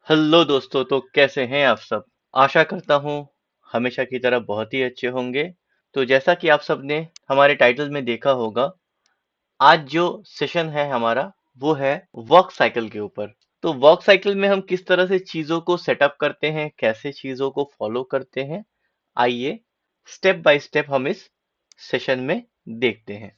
Hello दोस्तों, तो कैसे हैं आप सब। आशा करता हूँ हमेशा की तरह बहुत ही अच्छे होंगे। तो जैसा कि आप सब ने हमारे टाइटल में देखा होगा, आज जो सेशन है हमारा वो है वर्क साइकिल के ऊपर। तो वर्क साइकिल में हम किस तरह से चीजों को सेटअप करते हैं, कैसे चीजों को फॉलो करते हैं, आइए स्टेप बाय स्टेप हम इस सेशन में देखते हैं।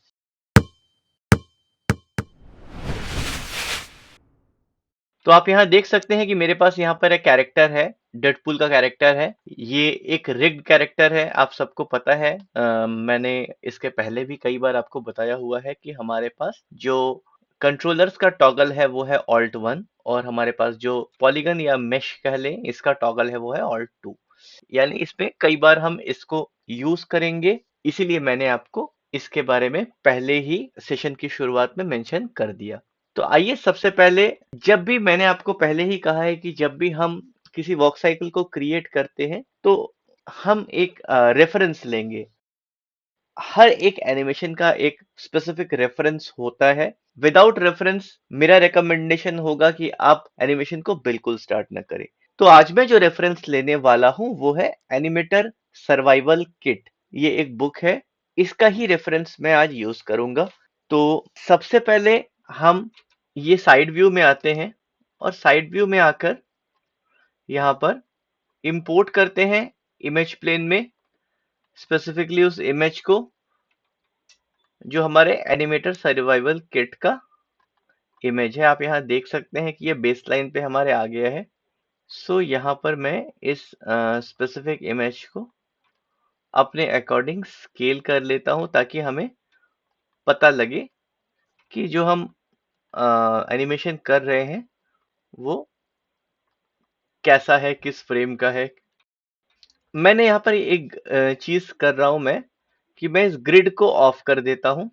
तो आप यहाँ देख सकते हैं कि मेरे पास यहाँ पर एक कैरेक्टर है, डेडपूल का कैरेक्टर है। ये एक रिग्ड कैरेक्टर है, आप सबको पता है। मैंने इसके पहले भी कई बार आपको बताया हुआ है कि हमारे पास जो कंट्रोलर्स का टॉगल है वो है Alt 1, और हमारे पास जो पॉलीगन या मेश कह लें इसका टॉगल है वो है Alt 2। यानी इसमें कई बार हम इसको यूज करेंगे, इसीलिए मैंने आपको इसके बारे में पहले ही सेशन की शुरुआत में मेंशन कर दिया। तो आइए सबसे पहले, जब भी मैंने आपको पहले ही कहा है कि जब भी हम किसी वॉक साइकिल को क्रिएट करते हैं तो हम एक रेफरेंस लेंगे। हर एक एनिमेशन का एक स्पेसिफिक रेफरेंस होता है। विदाउट रेफरेंस मेरा रिकमेंडेशन होगा कि आप एनिमेशन को बिल्कुल स्टार्ट न करें। तो आज मैं जो रेफरेंस लेने वाला हूं वो है एनिमेटर सर्वाइवल किट। ये एक बुक है, इसका ही रेफरेंस मैं आज यूज करूंगा। तो सबसे पहले हम ये साइड व्यू में आते हैं, और साइड व्यू में आकर यहाँ पर इंपोर्ट करते हैं इमेज प्लेन में, स्पेसिफिकली उस इमेज को जो हमारे एनिमेटर सर्वाइवल किट का इमेज है। आप यहाँ देख सकते हैं कि ये बेस लाइन पे हमारे आ गया है। सो यहाँ पर मैं इस स्पेसिफिक इमेज को अपने अकॉर्डिंग स्केल कर लेता हूँ, ताकि हमें पता लगे कि जो हम एनिमेशन कर रहे हैं वो कैसा है, किस फ्रेम का है। मैंने यहाँ पर एक चीज कर रहा हूं मैं, कि मैं इस ग्रिड को ऑफ कर देता हूं।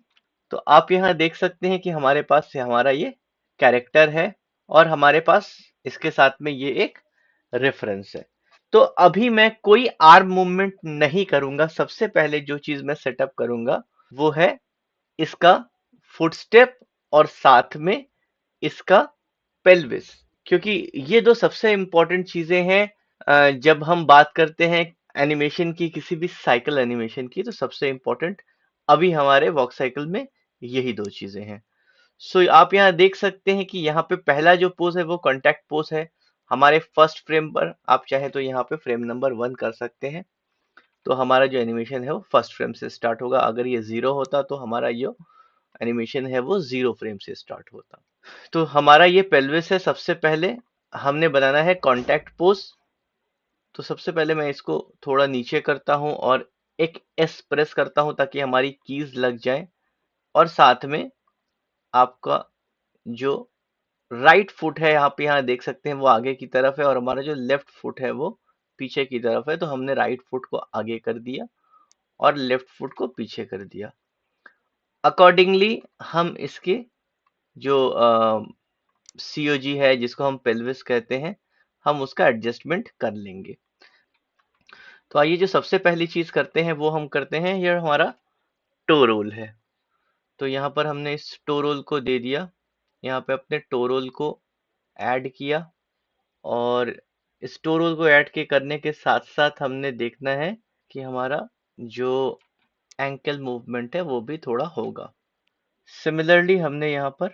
तो आप यहाँ देख सकते हैं कि हमारे पास से हमारा ये कैरेक्टर है, और हमारे पास इसके साथ में ये एक रेफरेंस है। तो अभी मैं कोई आर्म मूवमेंट नहीं करूंगा। सबसे पहले जो चीज मैं सेटअप करूंगा वो है इसका फुटस्टेप, और साथ में इसका पेल्विस। क्योंकि ये दो सबसे इंपॉर्टेंट चीजें हैं। जब हम बात करते हैं एनिमेशन की, किसी भी साइकिल एनिमेशन की, तो सबसे इंपॉर्टेंट अभी हमारे वॉक साइकिल में यही दो चीजें हैं। सो आप यहाँ देख सकते हैं कि यहाँ पे पहला जो पोज है वो कॉन्टैक्ट पोज है हमारे फर्स्ट फ्रेम पर। आप चाहे तो यहाँ पे फ्रेम नंबर 1 कर सकते हैं। तो हमारा जो एनिमेशन है वो फर्स्ट फ्रेम से स्टार्ट होगा। अगर ये 0 होता तो हमारा जो एनिमेशन है वो 0 फ्रेम से स्टार्ट होता। तो हमारा ये पेल्विस है। सबसे पहले हमने बनाना है कॉन्टैक्ट पोज। तो सबसे पहले मैं इसको थोड़ा नीचे करता हूं और एक एस प्रेस करता हूं, ताकि हमारी कीज लग जाए। और साथ में आपका जो राइट फुट है, आप यहाँ देख सकते हैं वो आगे की तरफ है, और हमारा जो लेफ्ट फुट है वो पीछे की तरफ है। तो हमने राइट फुट को आगे कर दिया और लेफ्ट फुट को पीछे कर दिया। अकॉर्डिंगली हम इसके जो सीओजी है, जिसको हम पेल्विस कहते हैं, हम उसका एडजस्टमेंट कर लेंगे। तो आइए जो सबसे पहली चीज करते हैं वो हम करते हैं, ये हमारा टो रोल है। तो यहाँ पर हमने इस टो रोल को दे दिया, यहाँ पे अपने टो रोल को ऐड किया। और इस टो रोल को ऐड के करने के साथ साथ हमने देखना है कि हमारा जो एंकल मूवमेंट है वो भी थोड़ा होगा। सिमिलरली हमने यहाँ पर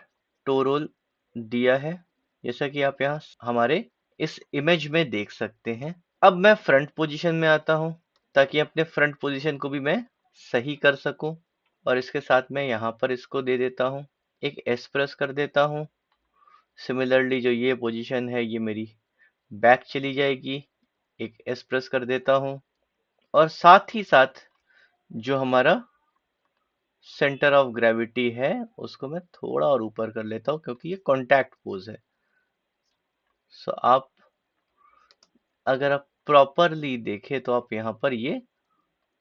टो रोल दिया है, जैसा कि आप यहाँ हमारे इस इमेज में देख सकते हैं। अब मैं फ्रंट पोजीशन में आता हूँ, ताकि अपने फ्रंट पोजीशन को भी मैं सही कर सकूं। और इसके साथ मैं यहाँ पर इसको दे देता हूँ, एक एस प्रेस कर देता हूँ। सिमिलरली जो ये पोजीशन है ये मेरी बैक चली जाएगी, एक एस प्रेस कर देता हूँ। और साथ ही साथ जो हमारा सेंटर ऑफ ग्रेविटी है उसको मैं थोड़ा और ऊपर कर लेता हूँ, क्योंकि ये कॉन्टैक्ट पोज है। सो आप अगर आप प्रॉपरली देखें तो आप यहाँ पर ये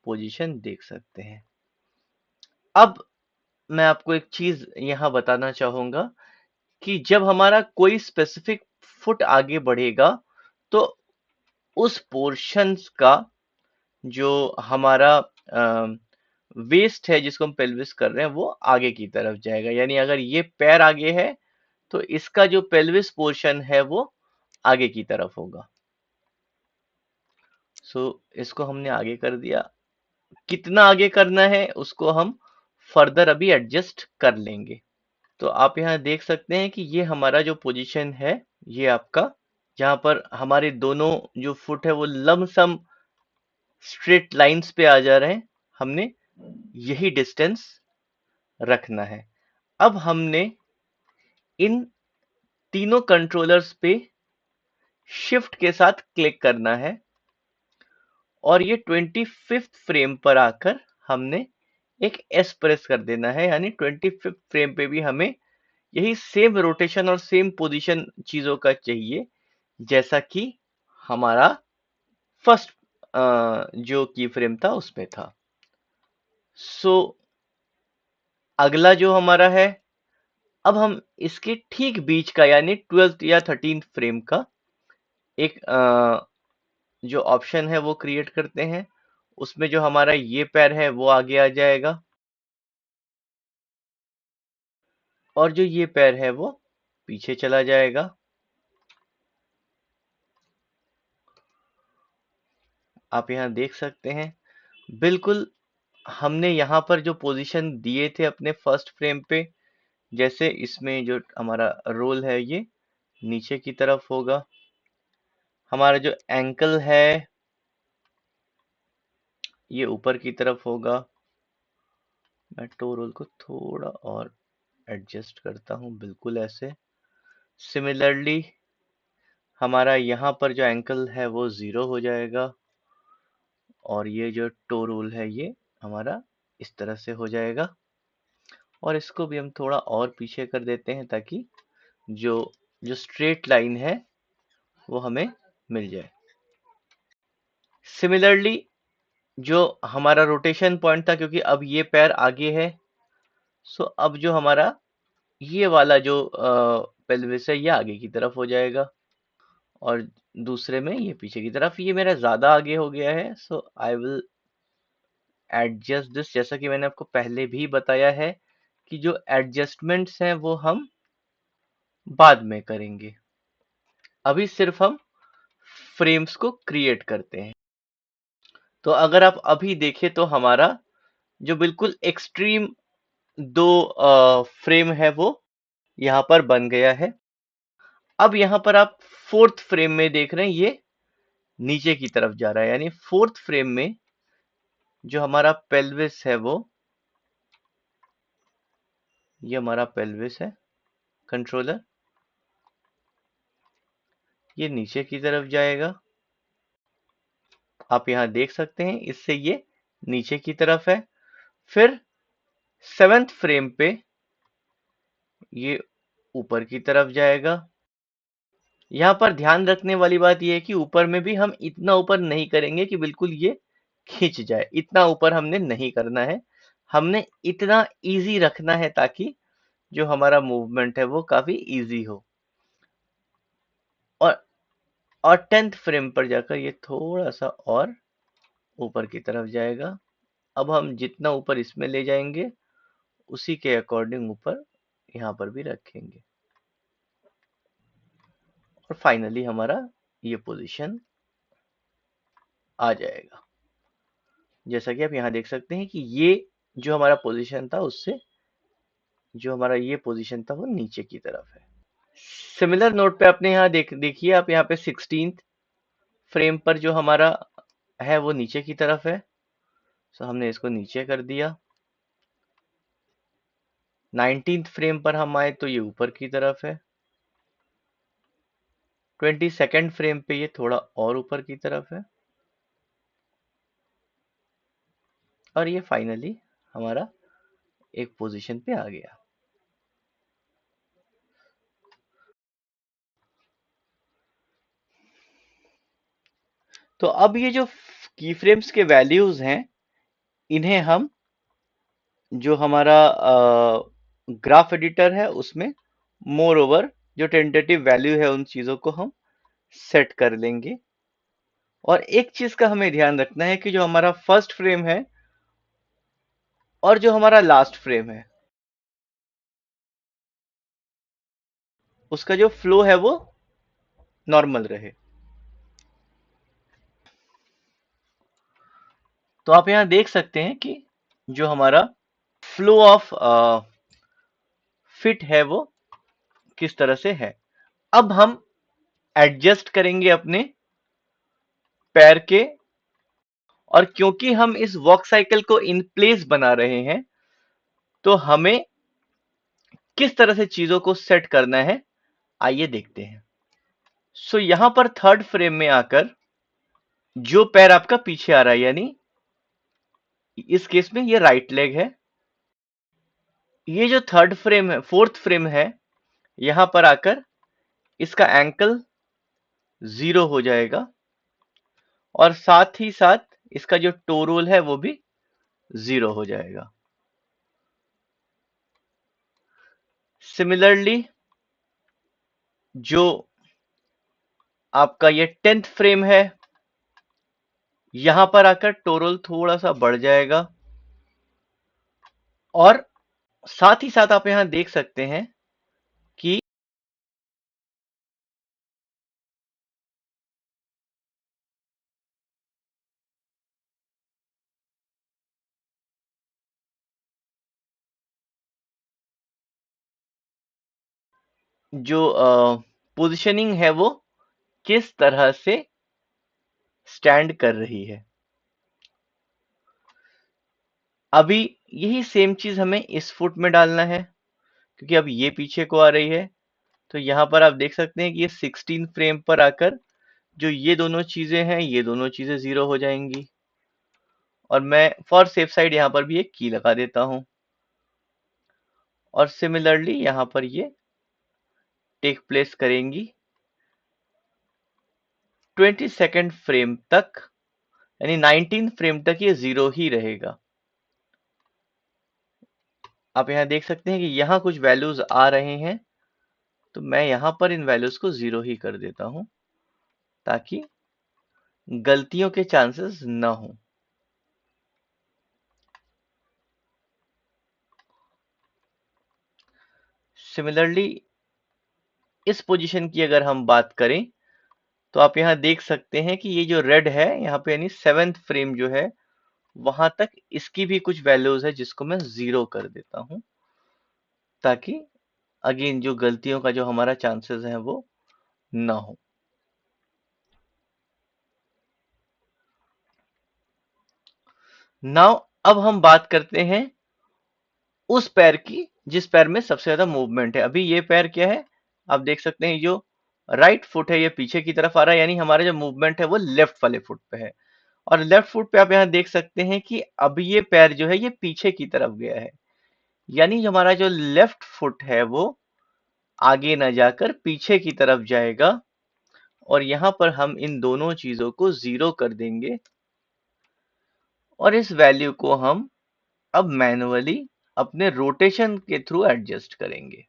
पोजीशन देख सकते हैं। अब मैं आपको एक चीज यहाँ बताना चाहूंगा, कि जब हमारा कोई स्पेसिफिक फुट आगे बढ़ेगा तो उस पोर्शंस का जो हमारा वेस्ट है, जिसको हम पेल्विस कर रहे हैं, वो आगे की तरफ जाएगा। यानी अगर ये पैर आगे है तो इसका जो पेल्विस पोर्शन है वो आगे की तरफ होगा। सो इसको हमने आगे कर दिया। कितना आगे करना है उसको हम फर्दर अभी एडजस्ट कर लेंगे। तो आप यहाँ देख सकते हैं कि ये हमारा जो पोजीशन है, ये आपका, जहां पर हमारे दोनों जो फुट है वो लमसम स्ट्रेट लाइंस पे आ जा रहे हैं, हमने यही डिस्टेंस रखना है। अब हमने इन तीनों कंट्रोलर्स पे शिफ्ट के साथ क्लिक करना है और ये 25th फ्रेम पर आकर हमने एक एस प्रेस कर देना है, यानी 25th फ्रेम पे भी हमें यही सेम रोटेशन और सेम पोजीशन चीजों का चाहिए जैसा कि हमारा फर्स्ट जो की फ्रेम था उसमें था। सो अगला जो हमारा है, अब हम इसके ठीक बीच का यानी 12th या 13th फ्रेम का एक जो ऑप्शन है वो क्रिएट करते हैं। उसमें जो हमारा ये पैर है वो आगे आ जाएगा और जो ये पैर है वो पीछे चला जाएगा। आप यहाँ देख सकते हैं बिल्कुल हमने यहाँ पर जो पोजीशन दिए थे अपने फर्स्ट फ्रेम पे, जैसे इसमें जो हमारा रोल है ये नीचे की तरफ होगा, हमारा जो एंकल है ये ऊपर की तरफ होगा। मैं टो रोल को थोड़ा और एडजस्ट करता हूँ, बिल्कुल ऐसे। सिमिलरली हमारा यहाँ पर जो एंकल है वो 0 हो जाएगा और ये जो टो रोल है ये हमारा इस तरह से हो जाएगा और इसको भी हम थोड़ा और पीछे कर देते हैं ताकि जो जो स्ट्रेट लाइन है वो हमें मिल जाए। सिमिलरली जो हमारा रोटेशन पॉइंट था, क्योंकि अब ये पैर आगे है, सो अब जो हमारा ये वाला जो पेल्विस है ये आगे की तरफ हो जाएगा और दूसरे में ये पीछे की तरफ। ये मेरा ज्यादा आगे हो गया है, सो आई विल एडजस्ट दिस। जैसा कि मैंने आपको पहले भी बताया है कि जो एडजस्टमेंट्स हैं वो हम बाद में करेंगे, अभी सिर्फ हम फ्रेम्स को क्रिएट करते हैं। तो अगर आप अभी देखें तो हमारा जो बिल्कुल एक्सट्रीम दो फ्रेम है वो यहाँ पर बन गया है। अब यहाँ पर आप फोर्थ फ्रेम में देख रहे हैं ये नीचे की तरफ जा रहा है, यानी फोर्थ फ्रेम में जो हमारा पेल्विस है वो, ये हमारा पेल्विस है कंट्रोलर, ये नीचे की तरफ जाएगा। आप यहाँ देख सकते हैं इससे ये नीचे की तरफ है। फिर 7th फ्रेम पे ये ऊपर की तरफ जाएगा। यहाँ पर ध्यान रखने वाली बात यह है कि ऊपर में भी हम इतना ऊपर नहीं करेंगे कि बिल्कुल ये खींच जाए, इतना ऊपर हमने नहीं करना है। हमने इतना इजी रखना है ताकि जो हमारा मूवमेंट है वो काफी इजी हो। और 10th फ्रेम पर जाकर ये थोड़ा सा और ऊपर की तरफ जाएगा। अब हम जितना ऊपर इसमें ले जाएंगे उसी के अकॉर्डिंग ऊपर यहाँ पर भी रखेंगे और फाइनली हमारा ये पोजीशन आ जाएगा। जैसा कि आप यहाँ देख सकते हैं कि ये जो हमारा पोजीशन था उससे जो हमारा ये पोजीशन था वो नीचे की तरफ है। सिमिलर नोट पे आपने यहाँ देखिए आप यहाँ पे 16th फ्रेम पर जो हमारा है वो नीचे की तरफ है, सो हमने इसको नीचे कर दिया। 19th फ्रेम पर हम आए तो ये ऊपर की तरफ है। 22nd फ्रेम पे ये थोड़ा और ऊपर की तरफ है और ये फाइनली हमारा एक पोजीशन पे आ गया। तो अब ये जो की फ्रेम्स के वैल्यूज हैं इन्हें हम जो हमारा ग्राफ एडिटर है उसमें मोर ओवर जो टेंटेटिव वैल्यू है उन चीजों को हम सेट कर लेंगे। और एक चीज का हमें ध्यान रखना है कि जो हमारा फर्स्ट फ्रेम है और जो हमारा लास्ट फ्रेम है उसका जो फ्लो है वो नॉर्मल रहे। तो आप यहां देख सकते हैं कि जो हमारा फ्लो ऑफ फिट है वो किस तरह से है। अब हम एडजस्ट करेंगे अपने पैर के, और क्योंकि हम इस वॉक साइकिल को इन प्लेस बना रहे हैं तो हमें किस तरह से चीजों को सेट करना है, आइए देखते हैं। सो यहां पर थर्ड फ्रेम में आकर जो पैर आपका पीछे आ रहा है, यानी इस केस में ये राइट लेग है, ये जो थर्ड फ्रेम है, फोर्थ फ्रेम है, यहां पर आकर इसका एंकल 0 हो जाएगा और साथ ही साथ इसका जो टो रोल है वो भी 0 हो जाएगा। सिमिलरली जो आपका ये 10th फ्रेम है, यहां पर आकर टो रोल थोड़ा सा बढ़ जाएगा और साथ ही साथ आप यहां देख सकते हैं कि जो पोजीशनिंग है वो किस तरह से स्टैंड कर रही है। अभी यही सेम चीज हमें इस फुट में डालना है, क्योंकि अब ये पीछे को आ रही है। तो यहां पर आप देख सकते हैं कि ये 16 फ्रेम पर आकर जो ये दोनों चीजें हैं, ये दोनों चीजें 0 हो जाएंगी। और मैं फॉर सेफ साइड यहां पर भी एक की लगा देता हूं, और सिमिलरली यहां पर ये टेक प्लेस करेंगी 22nd फ्रेम तक, यानी 19 फ्रेम तक ये 0 ही रहेगा। आप यहां देख सकते हैं कि यहां कुछ वैल्यूज आ रहे हैं, तो मैं यहां पर इन वैल्यूज को 0 ही कर देता हूं ताकि गलतियों के चांसेस ना हो। सिमिलरली इस पोजीशन की अगर हम बात करें तो आप यहां देख सकते हैं कि ये जो रेड है यहाँ पे, यानी 7th फ्रेम जो है, वहां तक इसकी भी कुछ वैल्यूज है जिसको मैं 0 कर देता हूं ताकि अगेन जो गलतियों का जो हमारा चांसेस है वो ना हो। नाउ अब हम बात करते हैं उस पैर की जिस पैर में सबसे ज्यादा मूवमेंट है। अभी ये पैर क्या है, आप देख सकते हैं जो राइट फुट है ये पीछे की तरफ आ रहा है, यानी हमारा जो मूवमेंट है वो लेफ्ट वाले फुट पे है। और लेफ्ट फुट पे आप यहाँ देख सकते हैं कि अब ये पैर जो है ये पीछे की तरफ गया है, यानी जो हमारा जो लेफ्ट फुट है वो आगे न जाकर पीछे की तरफ जाएगा। और यहां पर हम इन दोनों चीजों को 0 कर देंगे और इस वैल्यू को हम अब मैनुअली अपने रोटेशन के थ्रू एडजस्ट करेंगे।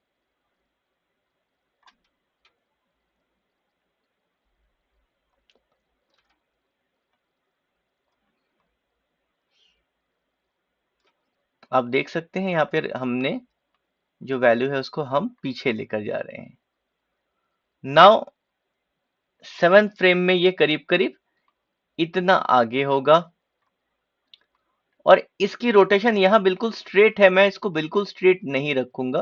आप देख सकते हैं यहाँ पे हमने जो वैल्यू है उसको हम पीछे लेकर जा रहे हैं। नाउ 7th फ्रेम में ये करीब करीब इतना आगे होगा और इसकी रोटेशन यहाँ बिल्कुल स्ट्रेट है। मैं इसको बिल्कुल स्ट्रेट नहीं रखूंगा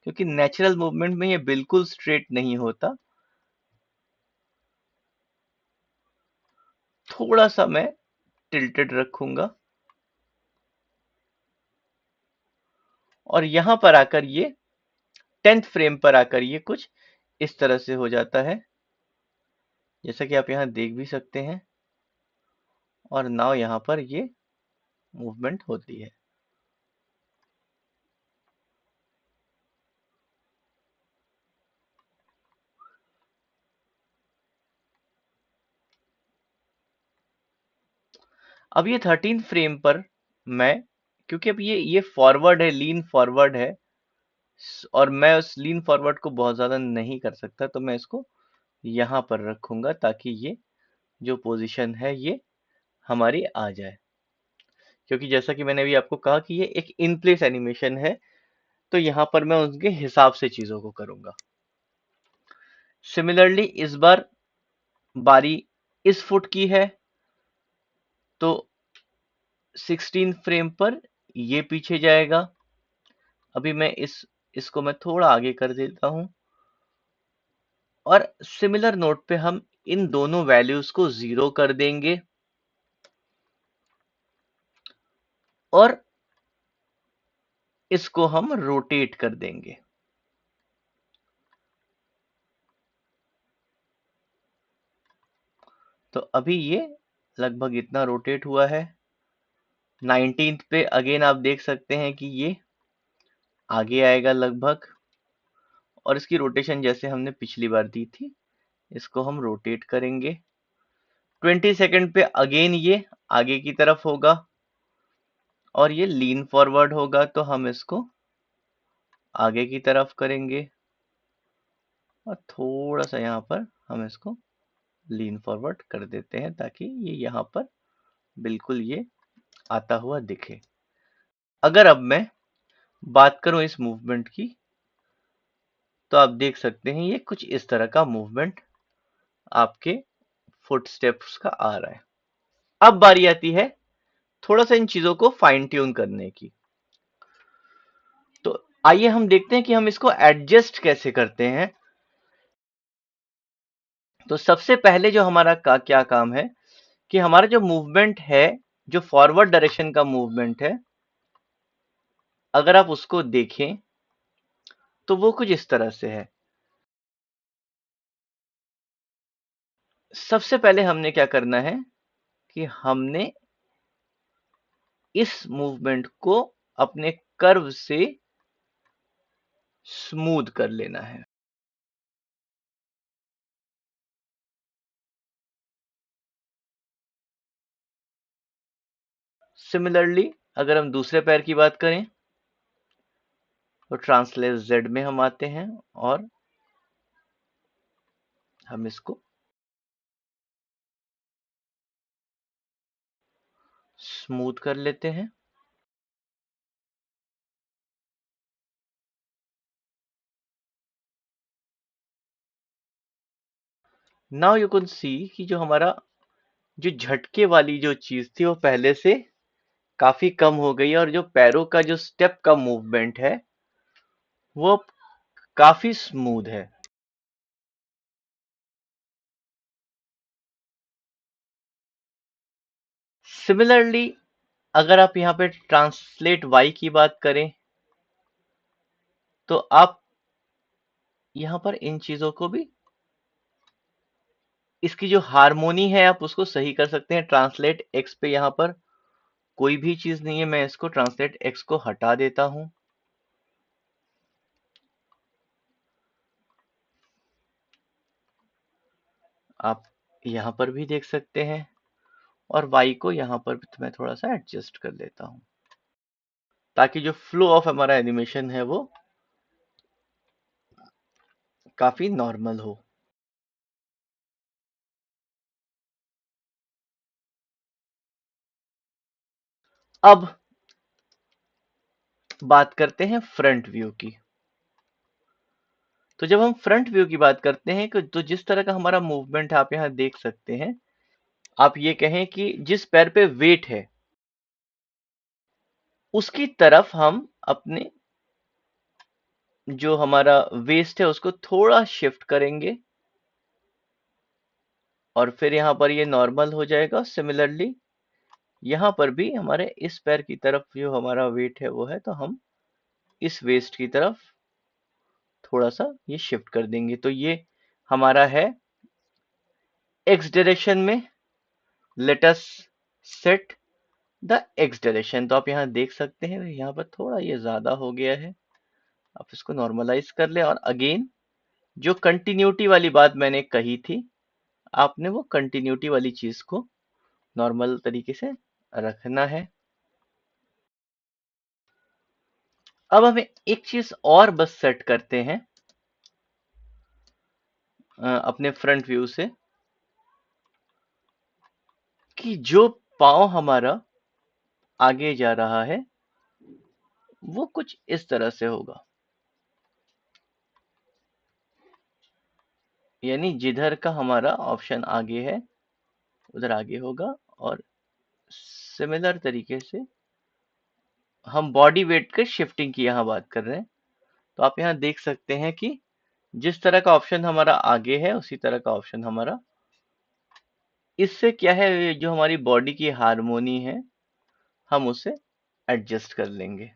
क्योंकि नेचुरल मूवमेंट में ये बिल्कुल स्ट्रेट नहीं होता, थोड़ा सा मैं टिल्टेड रखूंगा। और यहां पर आकर ये 10th फ्रेम पर आकर ये कुछ इस तरह से हो जाता है, जैसा कि आप यहां देख भी सकते हैं। और नाउ यहां पर ये मूवमेंट होती है। अब ये 13 फ्रेम पर मैं, क्योंकि अब ये फॉरवर्ड है, लीन फॉरवर्ड है, और मैं उस लीन फॉरवर्ड को बहुत ज्यादा नहीं कर सकता, तो मैं इसको यहां पर रखूंगा ताकि ये जो पोजीशन है ये हमारी आ जाए। क्योंकि जैसा कि मैंने अभी आपको कहा कि ये एक इन प्लेस एनिमेशन है, तो यहां पर मैं उनके हिसाब से चीजों को करूंगा। सिमिलरली इस बार बारी इस फुट की है तो 16 फ्रेम पर ये पीछे जाएगा। अभी मैं इसको मैं थोड़ा आगे कर देता हूं और सिमिलर नोट पे हम इन दोनों वैल्यूज को 0 कर देंगे और इसको हम रोटेट कर देंगे। तो अभी ये लगभग इतना रोटेट हुआ है। 19th पे अगेन आप देख सकते हैं कि ये आगे आएगा लगभग, और इसकी रोटेशन जैसे हमने पिछली बार दी थी, इसको हम रोटेट करेंगे। 22nd पे अगेन ये आगे की तरफ होगा और ये लीन फॉरवर्ड होगा, तो हम इसको आगे की तरफ करेंगे और थोड़ा सा यहाँ पर हम इसको लीन फॉरवर्ड कर देते हैं ताकि ये यहाँ पर बिल्कुल ये आता हुआ दिखे। अगर अब मैं बात करूं इस मूवमेंट की, तो आप देख सकते हैं ये कुछ इस तरह का मूवमेंट आपके फुटस्टेप्स का आ रहा है। अब बारी आती है थोड़ा सा इन चीजों को फाइन ट्यून करने की। तो आइए हम देखते हैं कि हम इसको एडजस्ट कैसे करते हैं। तो सबसे पहले जो हमारा क्या काम है कि हमारा जो मूवमेंट है, जो फॉरवर्ड डायरेक्शन का मूवमेंट है, अगर आप उसको देखें तो वो कुछ इस तरह से है। सबसे पहले हमने क्या करना है कि हमने इस मूवमेंट को अपने कर्व से स्मूथ कर लेना है। सिमिलरली अगर हम दूसरे पैर की बात करें तो ट्रांसलेट जेड में हम आते हैं और हम इसको स्मूथ कर लेते हैं। नाउ यू कैन सी कि जो हमारा जो झटके वाली जो चीज थी वो पहले से काफी कम हो गई है और जो पैरों का जो स्टेप का मूवमेंट है वो काफी स्मूथ है। सिमिलरली अगर आप यहाँ पे ट्रांसलेट वाई की बात करें तो आप यहाँ पर इन चीजों को भी, इसकी जो हारमोनी है आप उसको सही कर सकते हैं। ट्रांसलेट एक्स पे यहाँ पर कोई भी चीज नहीं है, मैं इसको ट्रांसलेट एक्स को हटा देता हूं। आप यहाँ पर भी देख सकते हैं और वाई को यहाँ पर भी मैं थोड़ा सा एडजस्ट कर लेता हूं ताकि जो फ्लो ऑफ हमारा एनिमेशन है वो काफी नॉर्मल हो। अब बात करते हैं फ्रंट व्यू की। तो जब हम फ्रंट व्यू की बात करते हैं तो जिस तरह का हमारा मूवमेंट आप यहाँ देख सकते हैं, आप ये कहें कि जिस पैर पे वेट है उसकी तरफ हम अपने जो हमारा वेस्ट है उसको थोड़ा शिफ्ट करेंगे और फिर यहाँ पर ये नॉर्मल हो जाएगा। सिमिलरली यहाँ पर भी हमारे इस पैर की तरफ जो हमारा वेट है वो है, तो हम इस वेस्ट की तरफ थोड़ा सा ये शिफ्ट कर देंगे। तो ये हमारा है एक्स डायरेक्शन में, let us set the x direction. तो आप यहाँ देख सकते हैं यहाँ पर थोड़ा ये ज्यादा हो गया है, आप इसको नॉर्मलाइज कर लें। और अगेन जो कंटिन्यूटी वाली बात मैंने कही थी, आपने वो कंटिन्यूटी वाली चीज को नॉर्मल तरीके से रखना है। अब हमें एक चीज और बस सेट करते हैं अपने फ्रंट व्यू से, कि जो पाँव हमारा आगे जा रहा है वो कुछ इस तरह से होगा। यानी जिधर का हमारा ऑप्शन आगे है उधर आगे होगा। और सिमिलर तरीके से हम बॉडी वेट के शिफ्टिंग की यहाँ बात कर रहे हैं। तो आप यहाँ देख सकते हैं कि जिस तरह का ऑप्शन हमारा आगे है उसी तरह का ऑप्शन हमारा, इससे क्या है, जो हमारी बॉडी की हार्मोनी है हम उसे एडजस्ट कर लेंगे।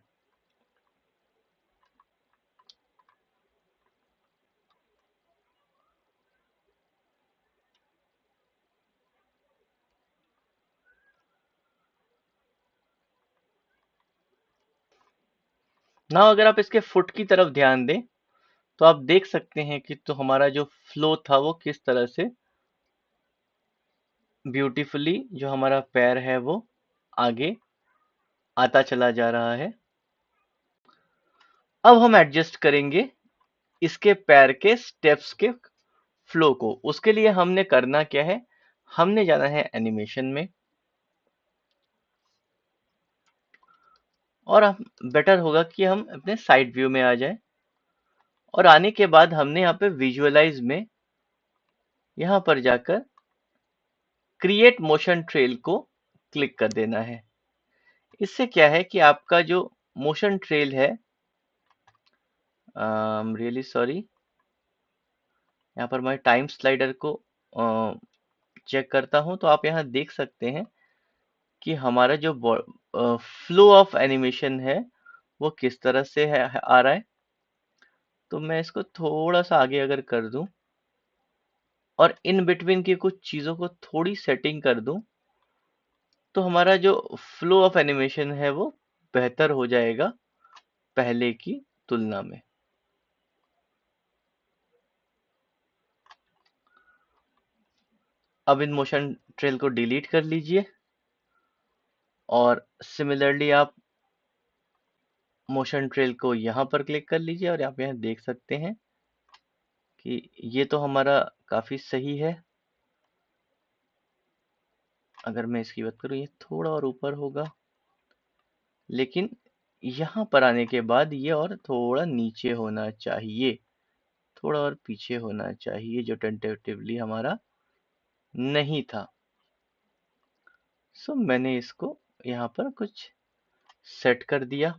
ना अगर आप इसके फुट की तरफ ध्यान दें तो आप देख सकते हैं कि तो हमारा जो फ्लो था वो किस तरह से ब्यूटीफुली, जो हमारा पैर है वो आगे आता चला जा रहा है। अब हम एडजस्ट करेंगे इसके पैर के स्टेप्स के फ्लो को। उसके लिए हमने करना क्या है, हमने जाना है एनिमेशन में, और हम बेटर होगा कि हम अपने साइड व्यू में आ जाएं। और आने के बाद हमने यहाँ पे विजुअलाइज में यहाँ पर जाकर क्रिएट मोशन ट्रेल को क्लिक कर देना है। इससे क्या है कि आपका जो मोशन ट्रेल है, रियली सॉरी, यहाँ पर मैं टाइम स्लाइडर को चेक करता हूँ तो आप यहाँ देख सकते हैं कि हमारा जो फ्लो ऑफ एनिमेशन है वो किस तरह से है आ रहा है। तो मैं इसको थोड़ा सा आगे अगर कर दूं और इन बिटवीन की कुछ चीज़ों को थोड़ी सेटिंग कर दूं तो हमारा जो फ्लो ऑफ एनिमेशन है वो बेहतर हो जाएगा पहले की तुलना में। अब इन मोशन ट्रेल को डिलीट कर लीजिए और सिमिलरली आप मोशन ट्रेल को यहाँ पर क्लिक कर लीजिए और आप यहाँ देख सकते हैं कि ये तो हमारा काफ़ी सही है। अगर मैं इसकी बात करूँ ये थोड़ा और ऊपर होगा, लेकिन यहाँ पर आने के बाद ये और थोड़ा नीचे होना चाहिए, थोड़ा और पीछे होना चाहिए, जो टेंटेटिवली हमारा नहीं था। सो मैंने इसको यहाँ पर कुछ सेट कर दिया।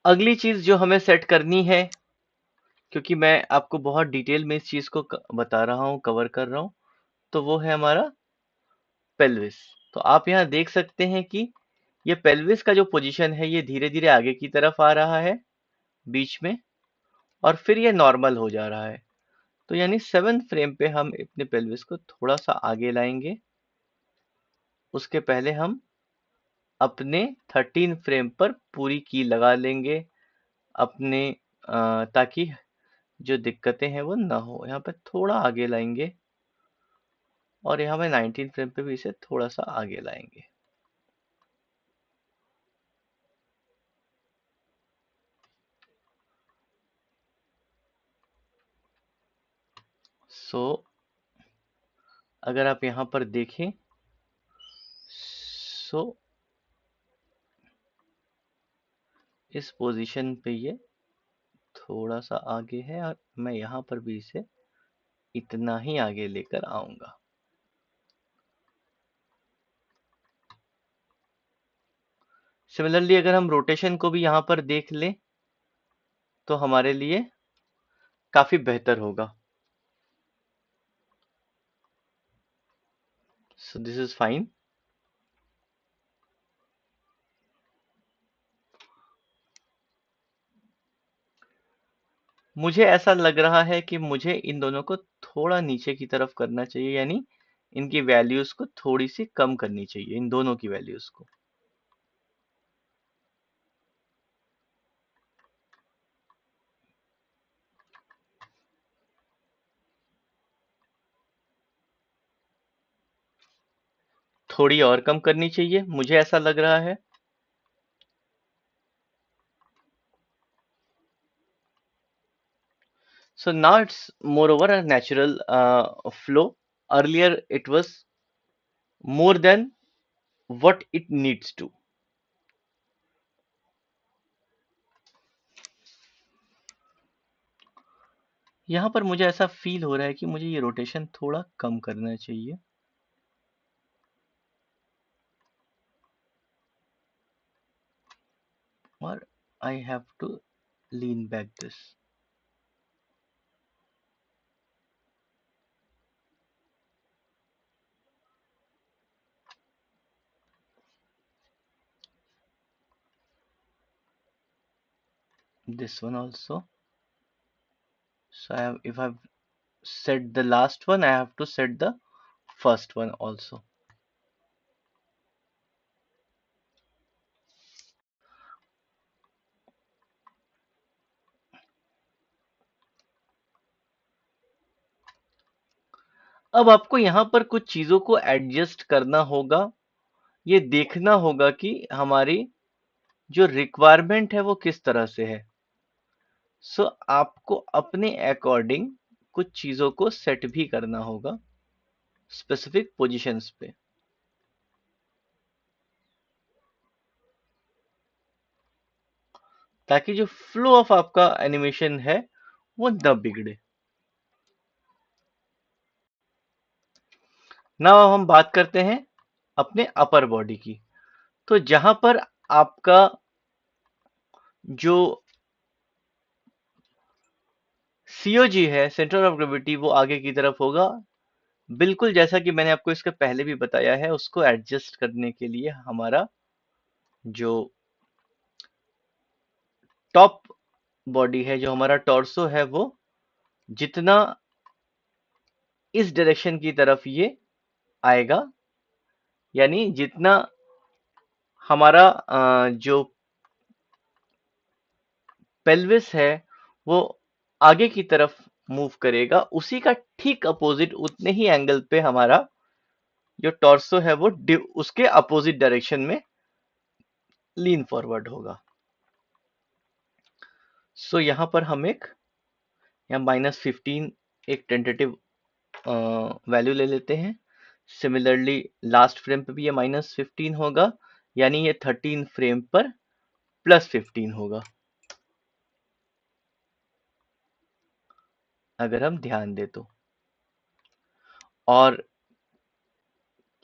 अगली चीज जो हमें सेट करनी है, क्योंकि मैं आपको बहुत डिटेल में इस चीज को बता रहा हूँ, कवर कर रहा हूँ, तो वो है हमारा पेल्विस। तो आप यहाँ देख सकते हैं कि ये पेल्विस का जो पोजीशन है ये धीरे धीरे आगे की तरफ आ रहा है बीच में, और फिर ये नॉर्मल हो जा रहा है। तो यानी 7th फ्रेम पे हम अपने पेल्विस को थोड़ा सा आगे लाएंगे। उसके पहले हम अपने 13 फ्रेम पर पूरी की लगा लेंगे अपने, ताकि जो दिक्कतें हैं वो ना हो। यहाँ पे थोड़ा आगे लाएंगे और यहाँ पे 19 फ्रेम पे भी इसे थोड़ा सा आगे लाएंगे। सो अगर आप यहाँ पर देखें, सो इस पोजीशन पे ये थोड़ा सा आगे है और मैं यहाँ पर भी इसे इतना ही आगे लेकर आऊंगा। सिमिलरली अगर हम रोटेशन को भी यहाँ पर देख लें तो हमारे लिए काफी बेहतर होगा। So this is fine. मुझे ऐसा लग रहा है कि मुझे इन दोनों को थोड़ा नीचे की तरफ करना चाहिए, यानी इनकी वैल्यूज को थोड़ी सी कम करनी चाहिए, इन दोनों की वैल्यूज को। थोड़ी और कम करनी चाहिए, मुझे ऐसा लग रहा है। So now it's moreover a natural flow. Earlier it was more than what it needs to. यहां पर मुझे ऐसा फील हो रहा है कि मुझे ये रोटेशन थोड़ा कम करना चाहिए। और I have to lean back this. This one also. So if I've set the last one, I have to set the first one also. अब आपको यहाँ पर कुछ चीजों को एडजस्ट करना होगा। ये देखना होगा कि हमारी जो रिक्वायरमेंट है वो किस तरह से है। सो आपको अपने अकॉर्डिंग कुछ चीजों को सेट भी करना होगा स्पेसिफिक पोजीशंस पे, ताकि जो फ्लो ऑफ आपका एनिमेशन है वो न बिगड़े। नाउ हम बात करते हैं अपने अपर बॉडी की। तो जहां पर आपका जो सीओजी है, सेंटर ऑफ ग्रेविटी, वो आगे की तरफ होगा। बिल्कुल जैसा कि मैंने आपको इसके पहले भी बताया है, उसको एडजस्ट करने के लिए हमारा जो टॉप बॉडी है, जो हमारा टॉर्सो है, वो जितना इस डायरेक्शन की तरफ ये आएगा, यानी जितना हमारा जो पेल्विस है वो आगे की तरफ मूव करेगा, उसी का ठीक अपोजिट उतने ही एंगल पे हमारा जो टॉर्सो है वो उसके अपोजिट डायरेक्शन में लीन फॉरवर्ड होगा। सो यहाँ पर हम यहाँ -15 एक टेंटेटिव वैल्यू ले लेते हैं। सिमिलरली लास्ट फ्रेम पे भी ये -15 होगा, यानी ये 13 फ्रेम पर +15 होगा, अगर हम ध्यान दें तो। और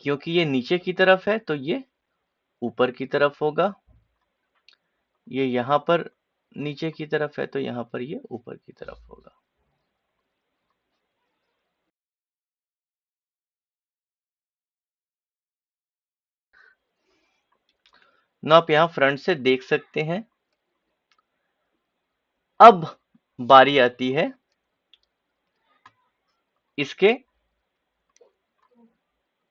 क्योंकि ये नीचे की तरफ है तो ये ऊपर की तरफ होगा, ये यहाँ पर नीचे की तरफ है तो यहाँ पर ये ऊपर की तरफ होगा। ना आप यहाँ फ्रंट से देख सकते हैं। अब बारी आती है इसके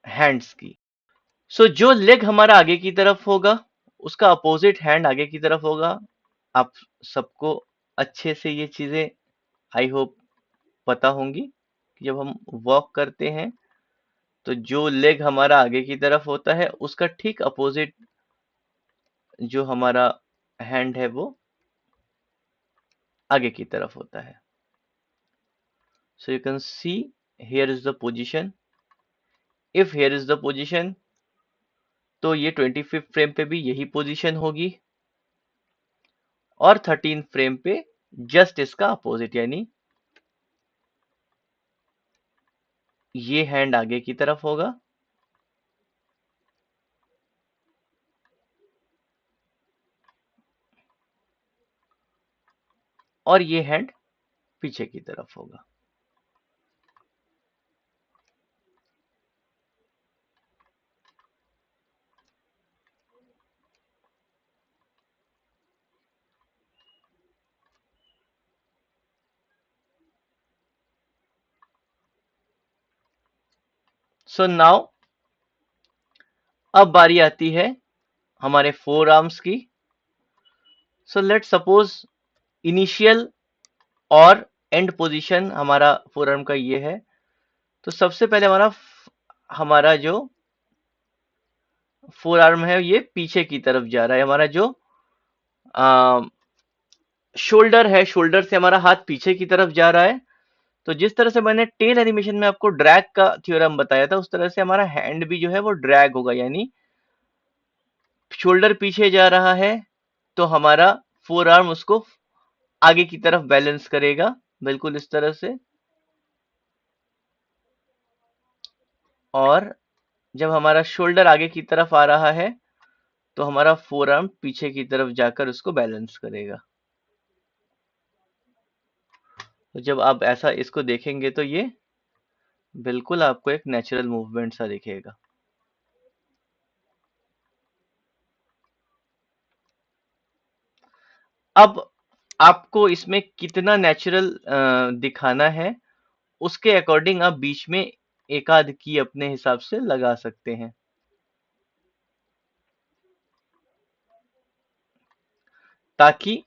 हैंड्स की। सो जो लेग हमारा आगे की तरफ होगा उसका अपोजिट हैंड आगे की तरफ होगा। आप सबको अच्छे से ये चीजें आई होप पता होंगी कि जब हम वॉक करते हैं तो जो लेग हमारा आगे की तरफ होता है उसका ठीक अपोजिट जो हमारा हैंड है वो आगे की तरफ होता है। So you can see here is the position. If here is the position तो ये 25 फ्रेम पे भी यही पोजीशन होगी, और 13 फ्रेम पे जस्ट इसका अपोजिट, यानी ये हैंड आगे की तरफ होगा और ये हैंड पीछे की तरफ होगा। सो नाउ अब बारी आती है हमारे फोर आर्म्स की। सो लेट सपोज इनिशियल और एंड पोजीशन हमारा फोर आर्म का ये है। तो सबसे पहले हमारा जो फोर आर्म है ये पीछे की तरफ जा रहा है। हमारा जो शोल्डर है, शोल्डर से हमारा हाथ पीछे की तरफ जा रहा है। तो जिस तरह से मैंने टेल एनिमेशन में आपको ड्रैग का थ्योरम बताया था, उस तरह से हमारा हैंड भी जो है वो ड्रैग होगा, यानी शोल्डर पीछे जा रहा है तो हमारा फोर आर्म उसको आगे की तरफ बैलेंस करेगा, बिल्कुल इस तरह से। और जब हमारा शोल्डर आगे की तरफ आ रहा है तो हमारा फोर आर्म पीछे की तरफ जाकर उसको बैलेंस करेगा। तो जब आप ऐसा इसको देखेंगे तो ये बिल्कुल आपको एक नेचुरल मूवमेंट सा दिखेगा। अब आपको इसमें कितना नेचुरल दिखाना है, उसके अकॉर्डिंग आप बीच में एक आध की अपने हिसाब से लगा सकते हैं, ताकि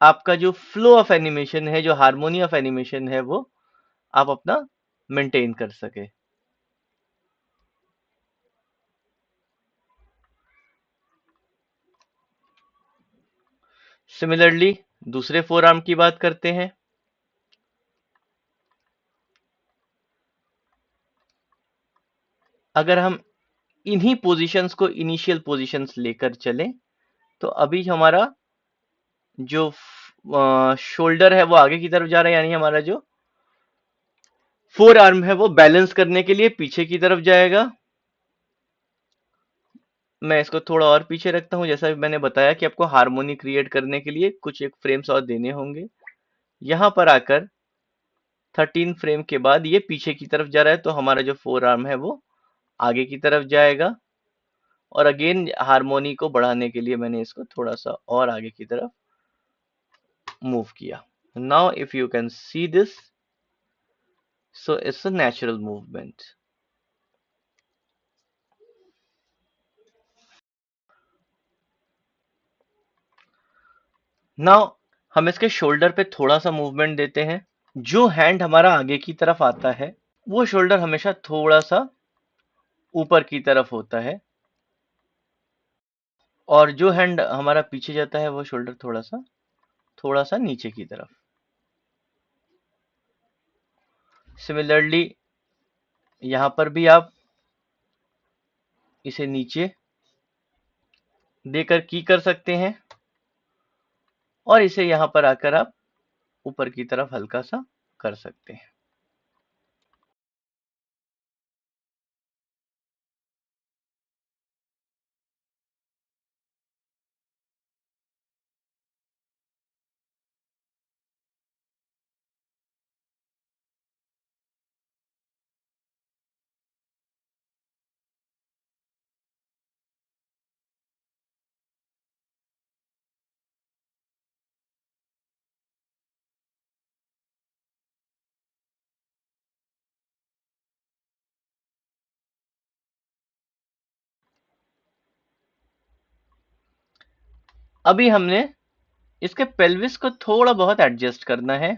आपका जो फ्लो ऑफ एनिमेशन है, जो हार्मोनी ऑफ एनिमेशन है, वो आप अपना मेंटेन कर सके। सिमिलरली दूसरे फोर आर्म की बात करते हैं। अगर हम इन्हीं पोजीशंस को इनिशियल पोजीशंस लेकर चलें, तो अभी हमारा जो शोल्डर है वो आगे की तरफ जा रहा है, यानी हमारा जो फोर आर्म है वो बैलेंस करने के लिए पीछे की तरफ जाएगा। मैं इसको थोड़ा और पीछे रखता हूँ, जैसा भी मैंने बताया कि आपको हार्मोनी क्रिएट करने के लिए कुछ एक फ्रेम्स और देने होंगे। यहाँ पर आकर 13 फ्रेम के बाद ये पीछे की तरफ जा रहा है, तो हमारा जो फोर आर्म है वो आगे की तरफ जाएगा। और अगेन हार्मोनी को बढ़ाने के लिए मैंने इसको थोड़ा सा और आगे की तरफ मूव किया। Now if you can see this, so it's a natural movement. Now हम इसके शोल्डर पे थोड़ा सा मूवमेंट देते हैं। जो हैंड हमारा आगे की तरफ आता है वो शोल्डर हमेशा थोड़ा सा ऊपर की तरफ होता है, और जो हैंड हमारा पीछे जाता है वो शोल्डर थोड़ा सा नीचे की तरफ। सिमिलरली यहां पर भी आप इसे नीचे देकर की कर सकते हैं, और इसे यहां पर आकर आप ऊपर की तरफ हल्का सा कर सकते हैं। अभी हमने इसके पेल्विस को थोड़ा बहुत एडजस्ट करना है।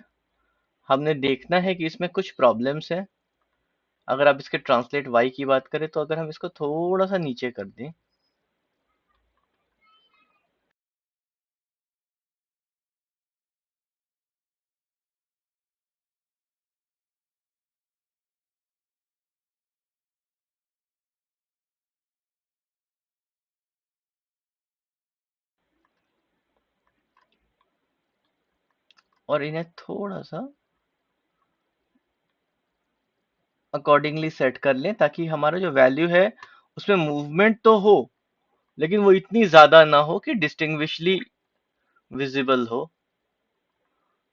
हमने देखना है कि इसमें कुछ प्रॉब्लम्स हैं। अगर आप इसके ट्रांसलेट वाई की बात करें, तो अगर हम इसको थोड़ा सा नीचे कर दें, और इन्हें थोड़ा सा अकॉर्डिंगली सेट कर लें, ताकि हमारा जो वैल्यू है उसमें मूवमेंट तो हो, लेकिन वो इतनी ज्यादा ना हो कि डिस्टिंग्विशली विजिबल हो।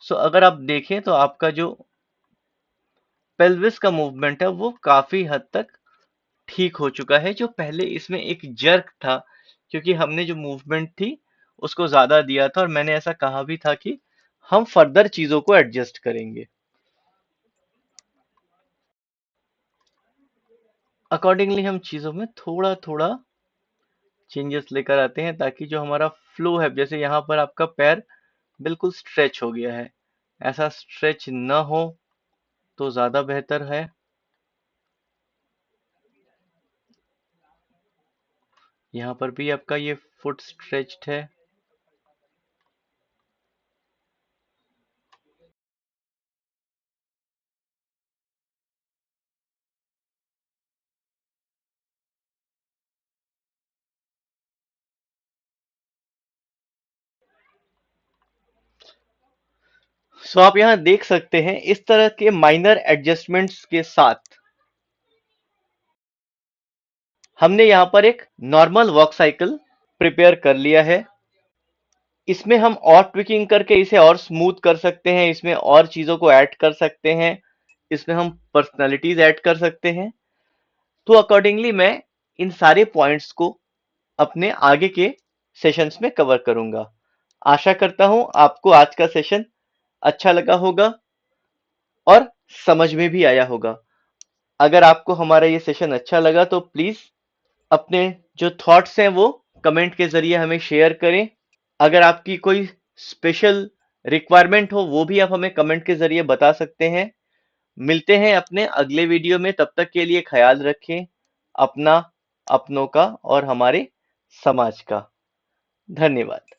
सो अगर आप देखें तो आपका जो पेल्विस का मूवमेंट है वो काफी हद तक ठीक हो चुका है। जो पहले इसमें एक जर्क था, क्योंकि हमने जो मूवमेंट थी उसको ज्यादा दिया था, और मैंने ऐसा कहा भी था कि हम फर्दर चीजों को एडजस्ट करेंगे। अकॉर्डिंगली हम चीजों में थोड़ा थोड़ा चेंजेस लेकर आते हैं, ताकि जो हमारा फ्लो है, जैसे यहाँ पर आपका पैर बिल्कुल स्ट्रेच हो गया है, ऐसा स्ट्रेच ना हो तो ज्यादा बेहतर है। यहाँ पर भी आपका ये फुट स्ट्रेच्ड है। सो आप यहाँ देख सकते हैं इस तरह के माइनर एडजस्टमेंट्स के साथ हमने यहाँ पर एक नॉर्मल वॉक साइकिल प्रिपेयर कर लिया है। इसमें हम और ट्विकिंग करके इसे और स्मूथ कर सकते हैं, इसमें और चीजों को ऐड कर सकते हैं, इसमें हम पर्सनालिटीज ऐड कर सकते हैं। तो अकॉर्डिंगली मैं इन सारे पॉइंट्स को अपने आगे के सेशंस में कवर करूंगा। आशा करता हूं आपको आज का सेशन अच्छा लगा होगा और समझ में भी आया होगा। अगर आपको हमारा ये सेशन अच्छा लगा तो प्लीज अपने जो थॉट्स हैं वो कमेंट के जरिए हमें शेयर करें। अगर आपकी कोई स्पेशल रिक्वायरमेंट हो वो भी आप हमें कमेंट के जरिए बता सकते हैं। मिलते हैं अपने अगले वीडियो में, तब तक के लिए ख्याल रखें अपना, अपनों का और हमारे समाज का। धन्यवाद।